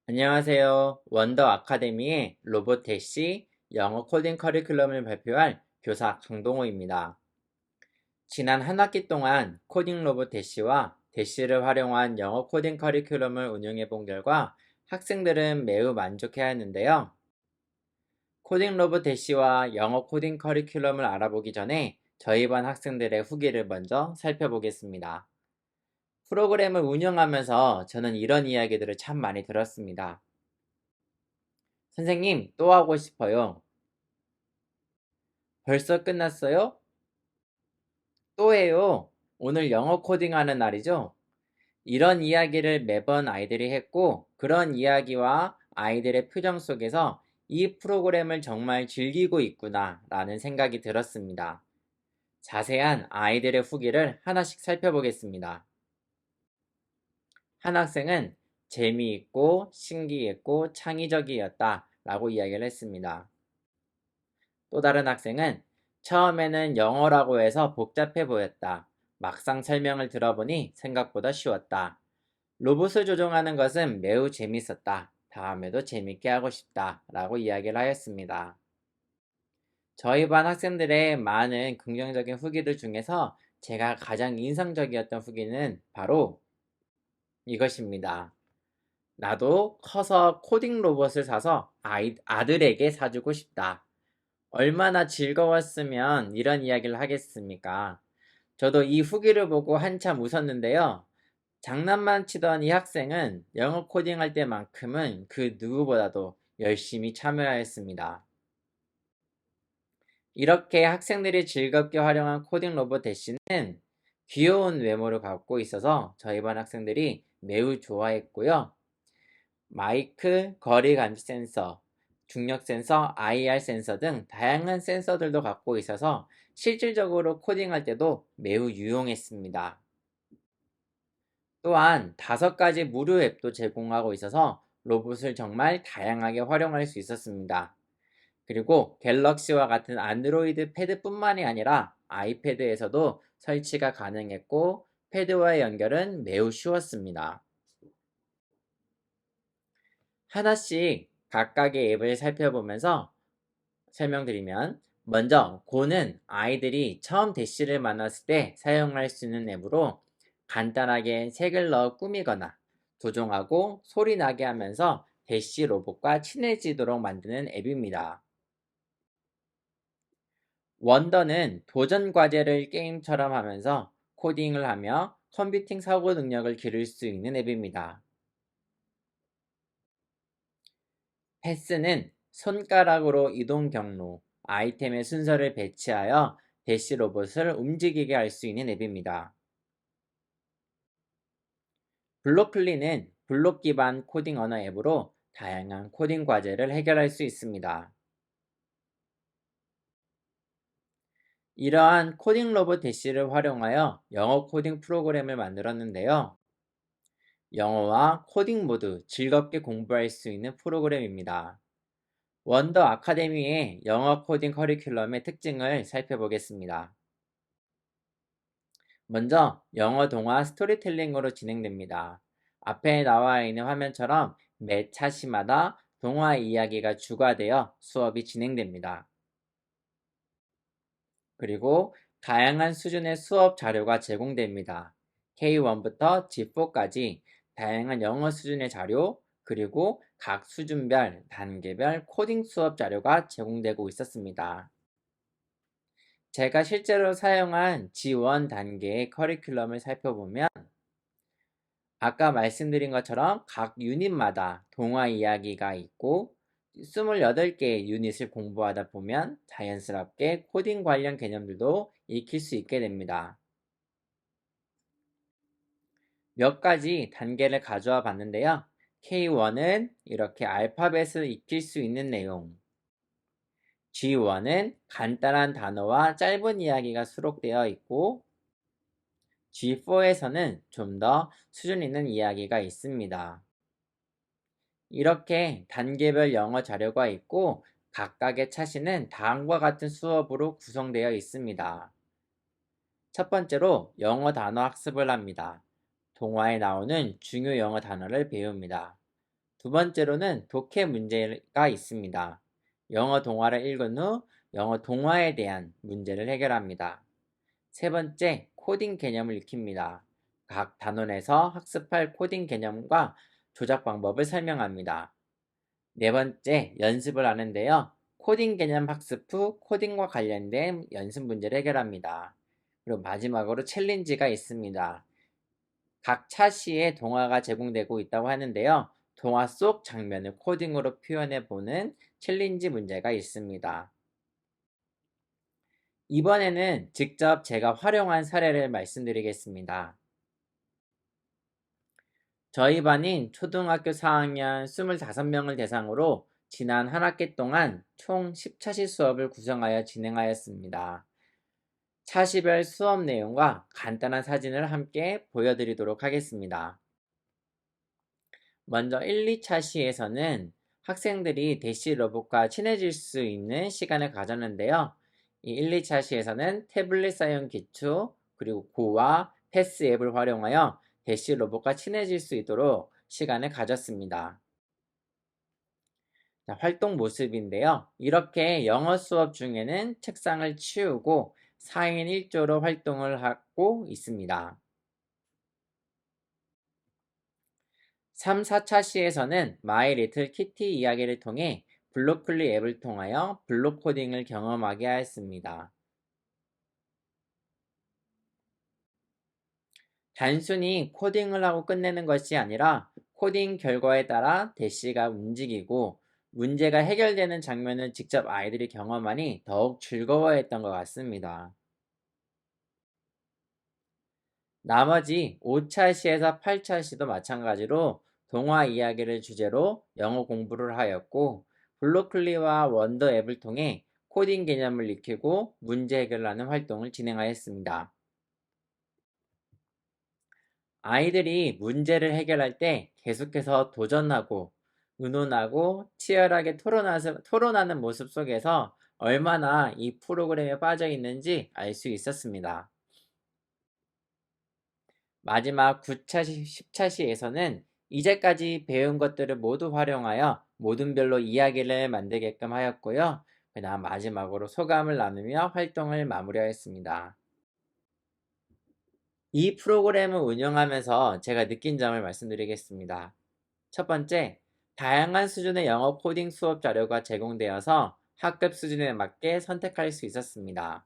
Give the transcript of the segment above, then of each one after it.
안녕하세요. 원더 아카데미의 로봇 대시 영어 코딩 커리큘럼을 발표할 교사 강동호입니다. 지난 한 학기 동안 코딩 로봇 대시와 대시를 활용한 영어 코딩 커리큘럼을 운영해 본 결과 학생들은 매우 만족해 하였는데요. 코딩 로봇 대시와 영어 코딩 커리큘럼을 알아보기 전에 저희 반 학생들의 후기를 먼저 살펴보겠습니다. 프로그램을 운영하면서 저는 이런 이야기들을 참 많이 들었습니다. 선생님, 또 하고 싶어요. 벌써 끝났어요? 또 해요. 오늘 영어 코딩하는 날이죠? 이런 이야기를 매번 아이들이 했고, 그런 이야기와 아이들의 표정 속에서 이 프로그램을 정말 즐기고 있구나 라는 생각이 들었습니다. 자세한 아이들의 후기를 하나씩 살펴보겠습니다. 한 학생은 재미있고 신기했고 창의적이었다 라고 이야기를 했습니다. 또 다른 학생은 처음에는 영어라고 해서 복잡해 보였다. 막상 설명을 들어보니 생각보다 쉬웠다. 로봇을 조종하는 것은 매우 재밌었다. 다음에도 재밌게 하고 싶다. 라고 이야기를 하였습니다. 저희 반 학생들의 많은 긍정적인 후기들 중에서 제가 가장 인상적이었던 후기는 바로 이것입니다. 나도 커서 코딩 로봇을 사서 아들에게 사주고 싶다. 얼마나 즐거웠으면 이런 이야기를 하겠습니까? 저도 이 후기를 보고 한참 웃었는데요. 장난만 치던 이 학생은 영어 코딩할 때만큼은 그 누구보다도 열심히 참여하였습니다. 이렇게 학생들이 즐겁게 활용한 코딩 로봇 대시는 귀여운 외모를 갖고 있어서 저희 반 학생들이 매우 좋아했고요. 마이크, 거리 감지 센서, 중력 센서, IR 센서 등 다양한 센서들도 갖고 있어서 실질적으로 코딩할 때도 매우 유용했습니다. 또한 5가지 무료 앱도 제공하고 있어서 로봇을 정말 다양하게 활용할 수 있었습니다. 그리고 갤럭시와 같은 안드로이드 패드뿐만이 아니라 아이패드에서도 설치가 가능했고 패드와의 연결은 매우 쉬웠습니다. 하나씩 각각의 앱을 살펴보면서 설명드리면, 먼저 고는 아이들이 처음 대시를 만났을 때 사용할 수 있는 앱으로 간단하게 색을 넣어 꾸미거나 조종하고 소리 나게 하면서 대시 로봇과 친해지도록 만드는 앱입니다. 원더는 도전 과제를 게임처럼 하면서 코딩을 하며 컴퓨팅 사고 능력을 기를 수 있는 앱입니다. 패스는 손가락으로 이동 경로, 아이템의 순서를 배치하여 대시 로봇을 움직이게 할 수 있는 앱입니다. 블록클리는 블록 기반 코딩 언어 앱으로 다양한 코딩 과제를 해결할 수 있습니다. 이러한 코딩 로봇 대시를 활용하여 영어 코딩 프로그램을 만들었는데요. 영어와 코딩 모두 즐겁게 공부할 수 있는 프로그램입니다. 원더 아카데미의 영어 코딩 커리큘럼의 특징을 살펴보겠습니다. 먼저 영어 동화 스토리텔링으로 진행됩니다. 앞에 나와 있는 화면처럼 매 차시마다 동화 이야기가 추가되어 수업이 진행됩니다. 그리고 다양한 수준의 수업 자료가 제공됩니다. K1부터 G4까지 다양한 영어 수준의 자료, 그리고 각 수준별, 단계별 코딩 수업 자료가 제공되고 있었습니다. 제가 실제로 사용한 G1 단계의 커리큘럼을 살펴보면 아까 말씀드린 것처럼 각 유닛마다 동화 이야기가 있고 28개의 유닛을 공부하다 보면 자연스럽게 코딩 관련 개념들도 익힐 수 있게 됩니다. 몇 가지 단계를 가져와 봤는데요. K1은 이렇게 알파벳을 익힐 수 있는 내용, G1은 간단한 단어와 짧은 이야기가 수록되어 있고 G4에서는 좀 더 수준 있는 이야기가 있습니다. 이렇게 단계별 영어 자료가 있고 각각의 차시는 다음과 같은 수업으로 구성되어 있습니다. 첫 번째로 영어 단어 학습을 합니다. 동화에 나오는 중요 영어 단어를 배웁니다. 두 번째로는 독해 문제가 있습니다. 영어 동화를 읽은 후 영어 동화에 대한 문제를 해결합니다. 세 번째, 코딩 개념을 익힙니다. 각 단원에서 학습할 코딩 개념과 조작 방법을 설명합니다. 네 번째, 연습을 하는데요. 코딩 개념 학습 후 코딩과 관련된 연습 문제를 해결합니다. 그리고 마지막으로 챌린지가 있습니다. 각 차시에 동화가 제공되고 있다고 하는데요. 동화 속 장면을 코딩으로 표현해 보는 챌린지 문제가 있습니다. 이번에는 직접 제가 활용한 사례를 말씀드리겠습니다. 저희 반인 초등학교 4학년 25명을 대상으로 지난 한 학기 동안 총 10차시 수업을 구성하여 진행하였습니다. 차시별 수업 내용과 간단한 사진을 함께 보여드리도록 하겠습니다. 먼저 1, 2차시에서는 학생들이 대시 로봇과 친해질 수 있는 시간을 가졌는데요. 이 1, 2차시에서는 태블릿 사용 기초, 그리고 고와 패스 앱을 활용하여 대시 로봇과 친해질 수 있도록 시간을 가졌습니다. 자, 활동 모습인데요. 이렇게 영어 수업 중에는 책상을 치우고 4인 1조로 활동을 하고 있습니다. 3, 4차 시에서는 마이 리틀 키티 이야기를 통해 블로클리 앱을 통하여 블록 코딩을 경험하게 하였습니다. 단순히 코딩을 하고 끝내는 것이 아니라 코딩 결과에 따라 대시가 움직이고 문제가 해결되는 장면을 직접 아이들이 경험하니 더욱 즐거워했던 것 같습니다. 나머지 5차 시에서 8차 시도 마찬가지로 동화 이야기를 주제로 영어 공부를 하였고 블로클리와 원더 앱을 통해 코딩 개념을 익히고 문제 해결하는 활동을 진행하였습니다. 아이들이 문제를 해결할 때 계속해서 도전하고 의논하고 치열하게 토론하는 모습 속에서 얼마나 이 프로그램에 빠져 있는지 알 수 있었습니다. 마지막 9차시, 10차시에서는 이제까지 배운 것들을 모두 활용하여 모둠별로 이야기를 만들게끔 하였고요. 그다음 마지막으로 소감을 나누며 활동을 마무리하였습니다. 이 프로그램을 운영하면서 제가 느낀 점을 말씀드리겠습니다. 첫 번째, 다양한 수준의 영어 코딩 수업 자료가 제공되어서 학급 수준에 맞게 선택할 수 있었습니다.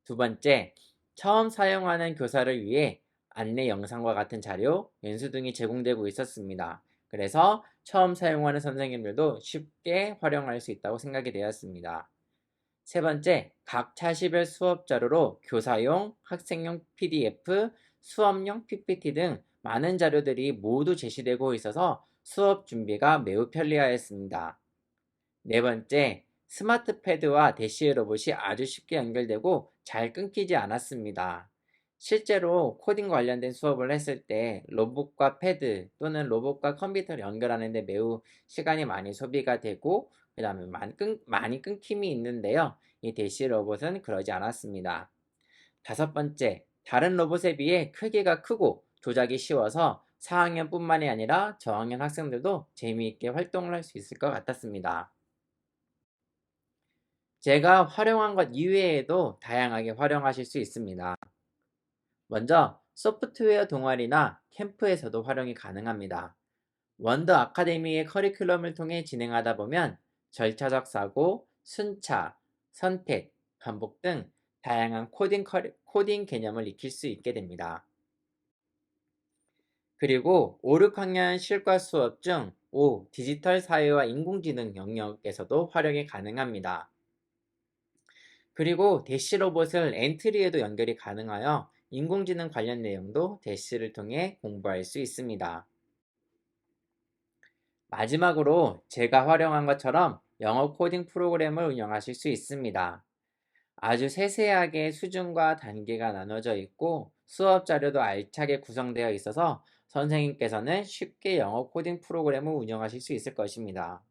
두 번째, 처음 사용하는 교사를 위해 안내 영상과 같은 자료, 연수 등이 제공되고 있었습니다. 그래서 처음 사용하는 선생님들도 쉽게 활용할 수 있다고 생각이 되었습니다. 세 번째, 각 차시별 수업 자료로 교사용, 학생용 PDF, 수업용 PPT 등 많은 자료들이 모두 제시되고 있어서 수업 준비가 매우 편리하였습니다. 네 번째, 스마트 패드와 대시 로봇이 아주 쉽게 연결되고 잘 끊기지 않았습니다. 실제로 코딩 관련된 수업을 했을 때 로봇과 패드 또는 로봇과 컴퓨터를 연결하는데 매우 시간이 많이 소비가 되고 그 다음에 많이 끊김이 있는데요. 이 대시 로봇은 그러지 않았습니다. 다섯 번째, 다른 로봇에 비해 크기가 크고 조작이 쉬워서 4학년뿐만이 아니라 저학년 학생들도 재미있게 활동을 할 수 있을 것 같았습니다. 제가 활용한 것 이외에도 다양하게 활용하실 수 있습니다. 먼저 소프트웨어 동아리나 캠프에서도 활용이 가능합니다. 원더 아카데미의 커리큘럼을 통해 진행하다 보면 절차적 사고, 순차, 선택, 반복 등 다양한 코딩 개념을 익힐 수 있게 됩니다. 그리고 5, 6학년 실과 수업 중 디지털 사회와 인공지능 영역에서도 활용이 가능합니다. 그리고 대시 로봇을 엔트리에도 연결이 가능하여 인공지능 관련 내용도 대시를 통해 공부할 수 있습니다. 마지막으로 제가 활용한 것처럼 영어 코딩 프로그램을 운영하실 수 있습니다. 아주 세세하게 수준과 단계가 나눠져 있고 수업 자료도 알차게 구성되어 있어서 선생님께서는 쉽게 영어 코딩 프로그램을 운영하실 수 있을 것입니다.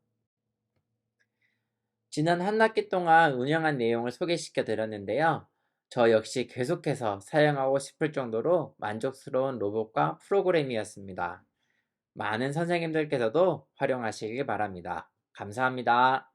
지난 한 학기 동안 운영한 내용을 소개시켜 드렸는데요. 저 역시 계속해서 사용하고 싶을 정도로 만족스러운 로봇과 프로그램이었습니다. 많은 선생님들께서도 활용하시길 바랍니다. 감사합니다.